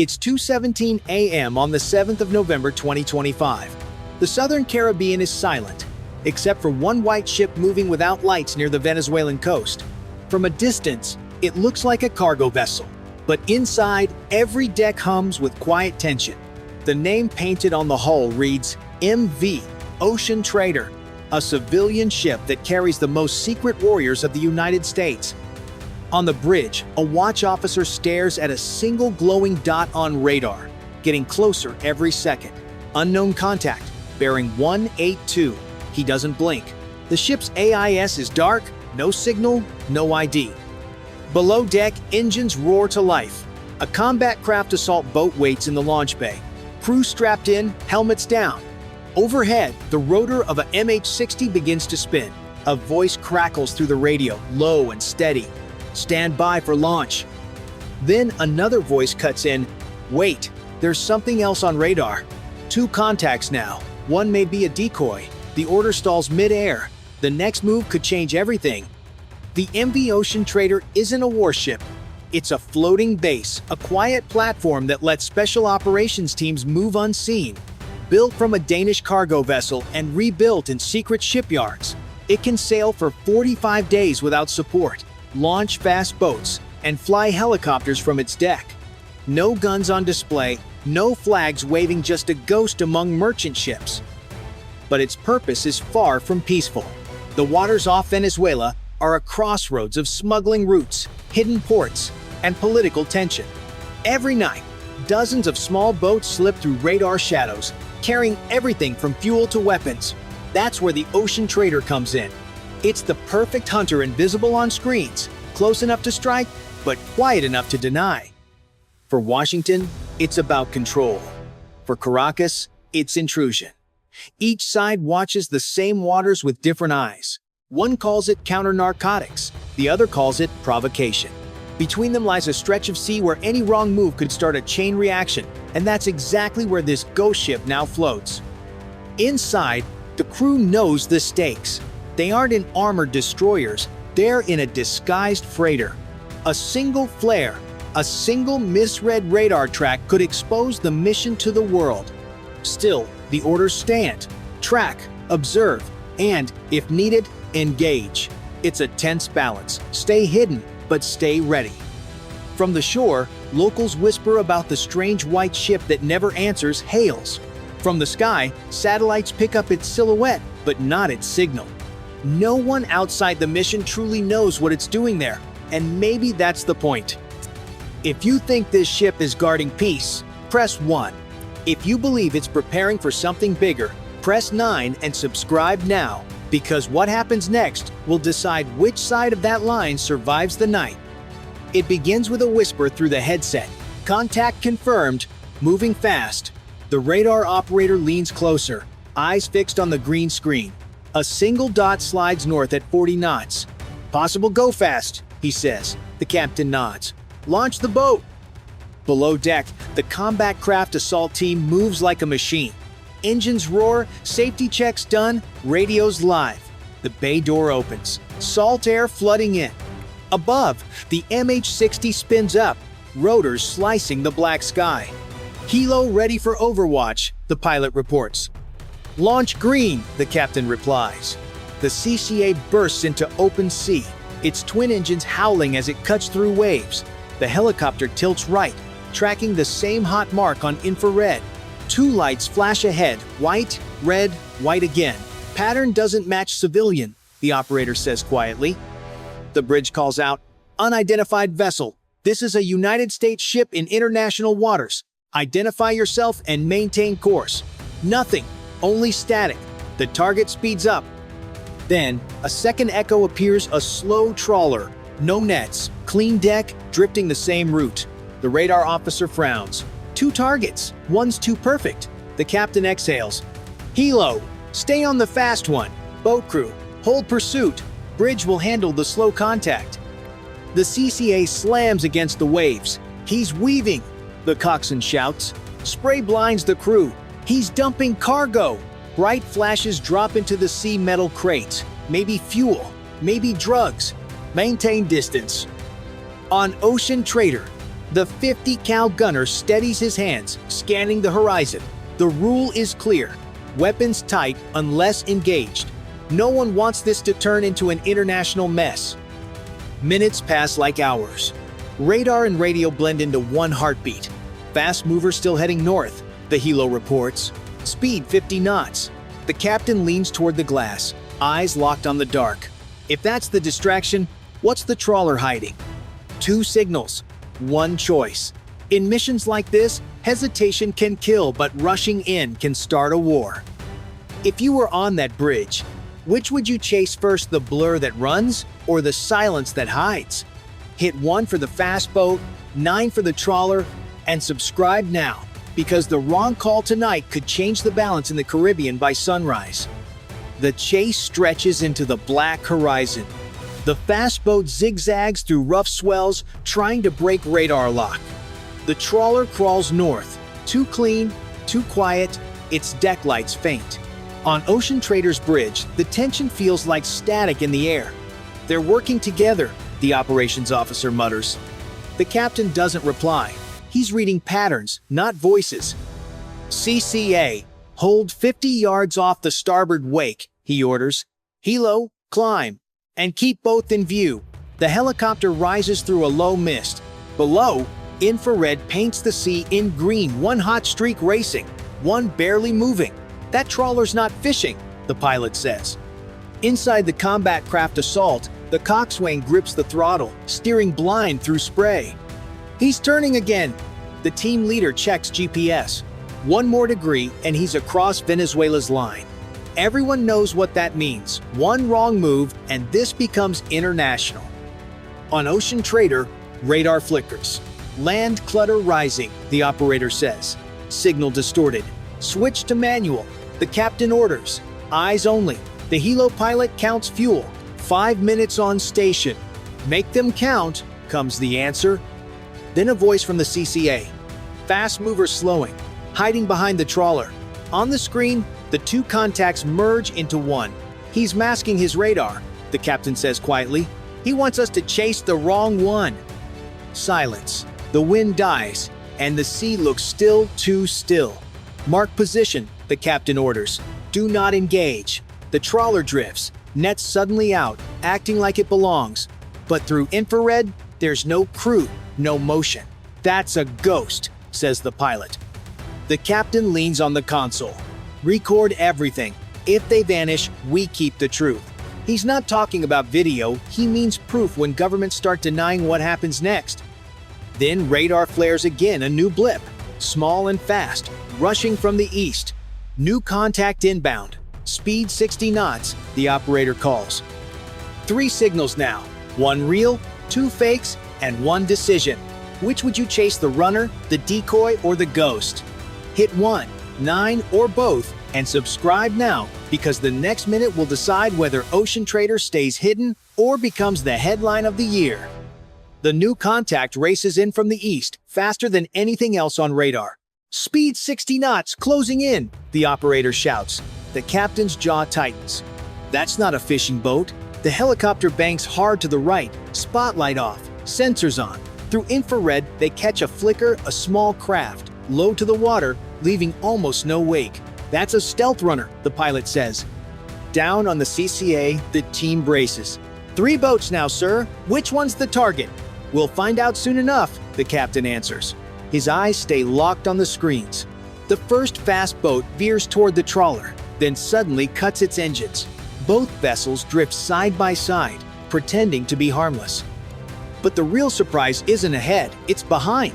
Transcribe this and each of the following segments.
It's 2:17 a.m. on the 7th of November 2025. The southern Caribbean is silent, except for one white ship moving without lights near the Venezuelan coast. From a distance, it looks like a cargo vessel, but inside, every deck hums with quiet tension. The name painted on the hull reads MV Ocean Trader, a civilian ship that carries the most secret warriors of the United States. On the bridge, a watch officer stares at a single glowing dot on radar, getting closer every second. Unknown contact, bearing 182. He doesn't blink. The ship's AIS is dark, no signal, no ID. Below deck, engines roar to life. A combat craft assault boat waits in the launch bay. Crew strapped in, helmets down. Overhead, the rotor of a MH-60 begins to spin. A voice crackles through the radio, low and steady. Stand by for launch. Then another voice cuts in. Wait, there's something else on radar. 2 contacts now. One may be a decoy. The order stalls mid-air. The next move could change everything. The MV Ocean Trader isn't a warship. It's a floating base, a quiet platform that lets special operations teams move unseen. Built from a Danish cargo vessel and rebuilt in secret shipyards, it can sail for 45 days without support, launch fast boats, and fly helicopters from its deck. No guns on display, no flags waving, just a ghost among merchant ships. But its purpose is far from peaceful. The waters off Venezuela are a crossroads of smuggling routes, hidden ports, and political tension. Every night, dozens of small boats slip through radar shadows, carrying everything from fuel to weapons. That's where the Ocean Trader comes in. It's the perfect hunter, invisible on screens, close enough to strike, but quiet enough to deny. For Washington, it's about control. For Caracas, it's intrusion. Each side watches the same waters with different eyes. One calls it counter-narcotics, the other calls it provocation. Between them lies a stretch of sea where any wrong move could start a chain reaction, and that's exactly where this ghost ship now floats. Inside, the crew knows the stakes. They aren't in armored destroyers, they're in a disguised freighter. A single flare, a single misread radar track could expose the mission to the world. Still, the orders stand. Track, observe, and, if needed, engage. It's a tense balance. Stay hidden, but stay ready. From the shore, locals whisper about the strange white ship that never answers hails. From the sky, satellites pick up its silhouette, but not its signal. No one outside the mission truly knows what it's doing there, and maybe that's the point. If you think this ship is guarding peace, press 1. If you believe it's preparing for something bigger, press 9 and subscribe now, because what happens next will decide which side of that line survives the night. It begins with a whisper through the headset. Contact confirmed, moving fast. The radar operator leans closer, eyes fixed on the green screen. A single dot slides north at 40 knots. Possible go fast, he says. The captain nods. Launch the boat. Below deck, the combat craft assault team moves like a machine. Engines roar, safety checks done, radios live. The bay door opens, salt air flooding in. Above, the MH-60 spins up, rotors slicing the black sky. Helo ready for overwatch, the pilot reports. Launch green, the captain replies. The CCA bursts into open sea, its twin engines howling as it cuts through waves. The helicopter tilts right, tracking the same hot mark on infrared. 2 lights flash ahead, white, red, white again. Pattern doesn't match civilian, the operator says quietly. The bridge calls out, unidentified vessel. This is a United States ship in international waters. Identify yourself and maintain course. Nothing, only static. The target speeds up. Then, a second echo appears, a slow trawler. No nets, clean deck, drifting the same route. The radar officer frowns. 2 targets, one's too perfect. The captain exhales. Helo, stay on the fast one. Boat crew, hold pursuit. Bridge will handle the slow contact. The CCA slams against the waves. He's weaving, the coxswain shouts. Spray blinds the crew. He's dumping cargo. Bright flashes drop into the sea metal crates. Maybe fuel, maybe drugs. Maintain distance. On Ocean Trader, The 50 cal gunner steadies his hands, scanning the horizon. The rule is clear: weapons tight unless engaged. No one wants this to turn into an international mess. Minutes pass like hours. Radar and radio blend into one heartbeat. Fast mover still heading north, the helo reports. Speed 50 knots. The captain leans toward the glass, eyes locked on the dark. If that's the distraction, what's the trawler hiding? 2 signals, 1 choice. In missions like this, hesitation can kill, but rushing in can start a war. If you were on that bridge, which would you chase first, the blur that runs or the silence that hides? Hit 1 for the fast boat, 9 for the trawler, and subscribe now, because the wrong call tonight could change the balance in the Caribbean by sunrise. The chase stretches into the black horizon. The fast boat zigzags through rough swells, trying to break radar lock. The trawler crawls north, too clean, too quiet, its deck lights faint. On Ocean Trader's bridge, the tension feels like static in the air. They're working together, the operations officer mutters. The captain doesn't reply. He's reading patterns, not voices. CCA, hold 50 yards off the starboard wake, he orders. Helo, climb, and keep both in view. The helicopter rises through a low mist. Below, infrared paints the sea in green, one hot streak racing, one barely moving. That trawler's not fishing, the pilot says. Inside the combat craft Assault, the coxswain grips the throttle, steering blind through spray. He's turning again. The team leader checks GPS. 1 more degree and he's across Venezuela's line. Everyone knows what that means. 1 wrong move and this becomes international. On Ocean Trader, radar flickers. Land clutter rising, the operator says. Signal distorted. Switch to manual. The captain orders. Eyes only. The helo pilot counts fuel. 5 minutes on station. Make them count, comes the answer. Then a voice from the CCA. Fast mover slowing, hiding behind the trawler. On the screen, the 2 contacts merge into one. He's masking his radar, the captain says quietly. He wants us to chase the wrong one. Silence. The wind dies, and the sea looks still, too still. Mark position, the captain orders. Do not engage. The trawler drifts, nets suddenly out, acting like it belongs. But through infrared, there's no crew, no motion. That's a ghost, says the pilot. The captain leans on the console. Record everything. If they vanish, we keep the truth. He's not talking about video, he means proof when governments start denying what happens next. Then radar flares again, a new blip. Small and fast, rushing from the east. New contact inbound. Speed 60 knots, the operator calls. 3 signals now. 1 real, 2 fakes, and 1 decision. Which would you chase, the runner, the decoy, or the ghost? Hit 1, 9, or both, and subscribe now, because the next minute will decide whether Ocean Trader stays hidden or becomes the headline of the year. The new contact races in from the east, faster than anything else on radar. Speed 60 knots, closing in, the operator shouts. The captain's jaw tightens. That's not a fishing boat. The helicopter banks hard to the right, spotlight off, sensors on. Through infrared, they catch a flicker, a small craft, low to the water, leaving almost no wake. That's a stealth runner, the pilot says. Down on the CCA, the team braces. 3 boats now, sir. Which one's the target? We'll find out soon enough, the captain answers. His eyes stay locked on the screens. The first fast boat veers toward the trawler, then suddenly cuts its engines. Both vessels drift side by side, pretending to be harmless. But the real surprise isn't ahead, it's behind.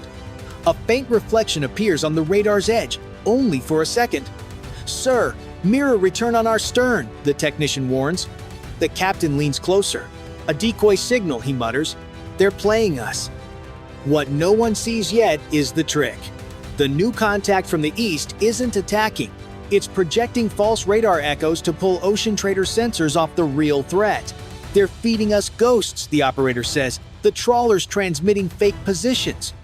A faint reflection appears on the radar's edge, only for a second. Sir, mirror return on our stern, the technician warns. The captain leans closer. A decoy signal, he mutters. They're playing us. What no one sees yet is the trick. The new contact from the east isn't attacking. It's projecting false radar echoes to pull Ocean Trader sensors off the real threat. They're feeding us ghosts, the operator says. The trawler's transmitting fake positions.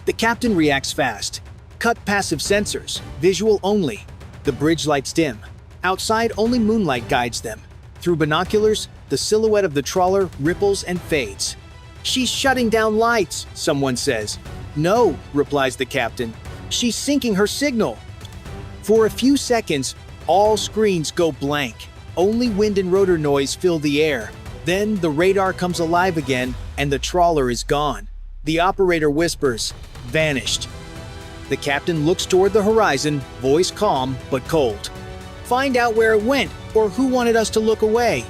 The captain reacts fast. Cut passive sensors, visual only. The bridge lights dim. Outside, only moonlight guides them. Through binoculars, the silhouette of the trawler ripples and fades. She's shutting down lights, someone says. "No," replies the captain. "She's sinking her signal." For a few seconds, all screens go blank. Only wind and rotor noise fill the air. Then the radar comes alive again, and the trawler is gone. The operator whispers, "Vanished." The captain looks toward the horizon, voice calm but cold. "Find out where it went, or who wanted us to look away."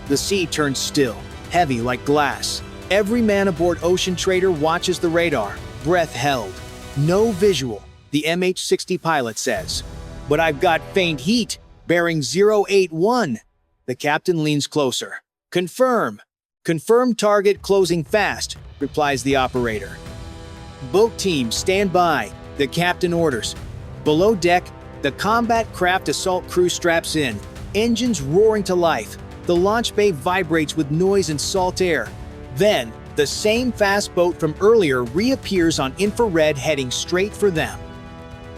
The sea turns still, heavy like glass. Every man aboard Ocean Trader watches the radar, breath held. No visual, the MH-60 pilot says. "But I've got faint heat, bearing 081. The captain leans closer. "Confirm. Confirm target closing fast," replies the operator. "Boat team, stand by," the captain orders. Below deck, the combat craft assault crew straps in, engines roaring to life. The launch bay vibrates with noise and salt air. Then, the same fast boat from earlier reappears on infrared heading straight for them.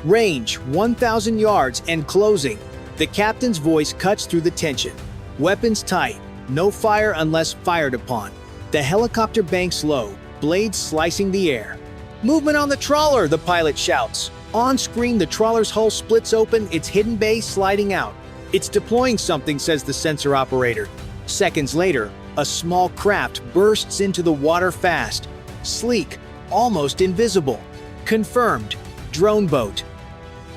"Range, 1,000 yards and closing." The captain's voice cuts through the tension. Weapons tight, no fire unless fired upon. The helicopter banks low, blades slicing the air. "Movement on the trawler," the pilot shouts. On screen, the trawler's hull splits open, its hidden bay sliding out. "It's deploying something," says the sensor operator. Seconds later, a small craft bursts into the water fast. Sleek, almost invisible. Confirmed. Drone boat.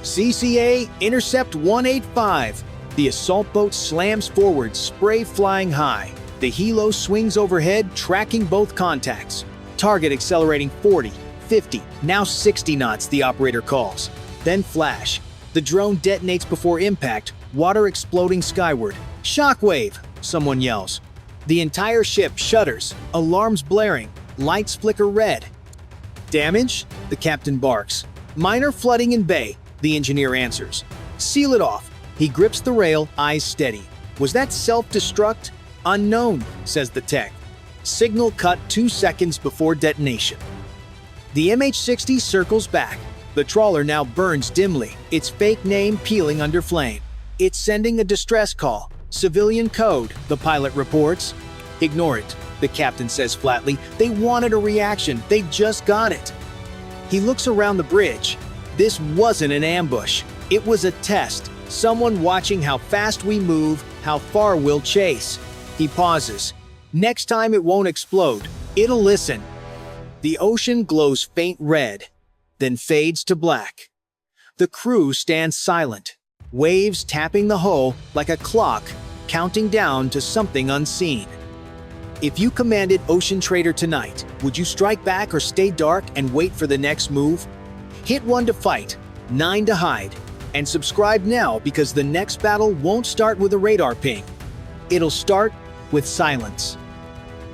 "CCA, intercept 185. The assault boat slams forward, spray flying high. The helo swings overhead, tracking both contacts. Target accelerating 40, 50, now 60 knots, the operator calls. Then flash. The drone detonates before impact, water exploding skyward. "Shockwave," someone yells. The entire ship shudders, alarms blaring, lights flicker red. "Damage?" the captain barks. "Minor flooding in bay," the engineer answers. "Seal it off." He grips the rail, eyes steady. "Was that self-destruct?" "Unknown," says the tech. Signal cut 2 seconds before detonation. The MH-60 circles back. The trawler now burns dimly, its fake name peeling under flame. It's sending a distress call. "Civilian code," the pilot reports. "Ignore it," the captain says flatly. "They wanted a reaction. They just got it." He looks around the bridge. This wasn't an ambush. It was a test. Someone watching how fast we move, how far we'll chase. He pauses. "Next time it won't explode. It'll listen." The ocean glows faint red, then fades to black. The crew stands silent, waves tapping the hull like a clock, counting down to something unseen. If you commanded Ocean Trader tonight, would you strike back or stay dark and wait for the next move? Hit 1 to fight, 9 to hide, and subscribe now because the next battle won't start with a radar ping. It'll start with silence.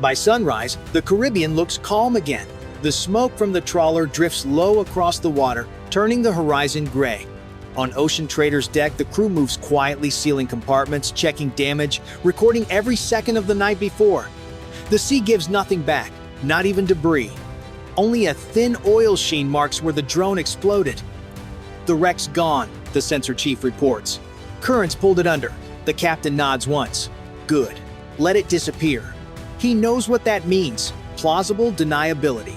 By sunrise, the Caribbean looks calm again. The smoke from the trawler drifts low across the water, turning the horizon gray. On Ocean Trader's deck, the crew moves quietly, sealing compartments, checking damage, recording every second of the night before. The sea gives nothing back, not even debris. Only a thin oil sheen marks where the drone exploded. "The wreck's gone," the sensor chief reports. "Currents pulled it under." The captain nods once. "Good. Let it disappear." He knows what that means. Plausible deniability.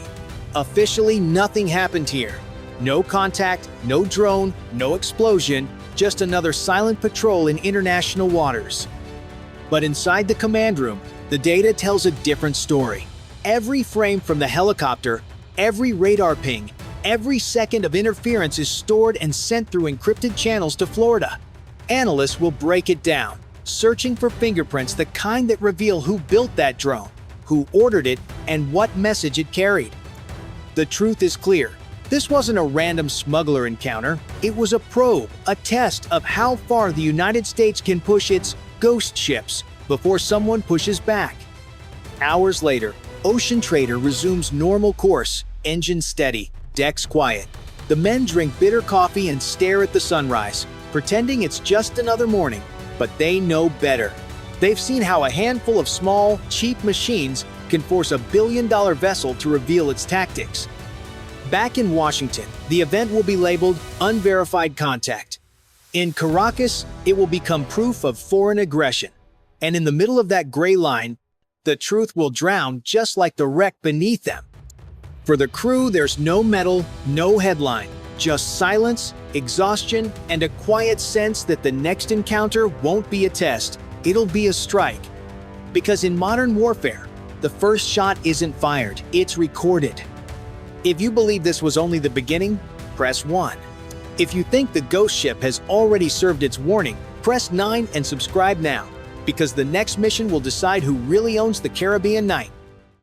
Officially, nothing happened here. No contact, no drone, no explosion, just another silent patrol in international waters. But inside the command room, the data tells a different story. Every frame from the helicopter, every radar ping, every second of interference is stored and sent through encrypted channels to Florida. Analysts will break it down, searching for fingerprints, the kind that reveal who built that drone, who ordered it, and what message it carried. The truth is clear. This wasn't a random smuggler encounter. It was a probe, a test of how far the United States can push its ghost ships before someone pushes back. Hours later, Ocean Trader resumes normal course, engine steady, decks quiet. The men drink bitter coffee and stare at the sunrise, pretending it's just another morning, but they know better. They've seen how a handful of small, cheap machines can force a billion-dollar vessel to reveal its tactics. Back in Washington, the event will be labeled Unverified Contact. In Caracas, it will become proof of foreign aggression. And in the middle of that gray line, the truth will drown just like the wreck beneath them. For the crew, there's no medal, no headline, just silence, exhaustion, and a quiet sense that the next encounter won't be a test, it'll be a strike. Because in modern warfare, the first shot isn't fired, it's recorded. If you believe this was only the beginning, press 1. If you think the ghost ship has already served its warning, press 9 and subscribe now, because the next mission will decide who really owns the Caribbean night.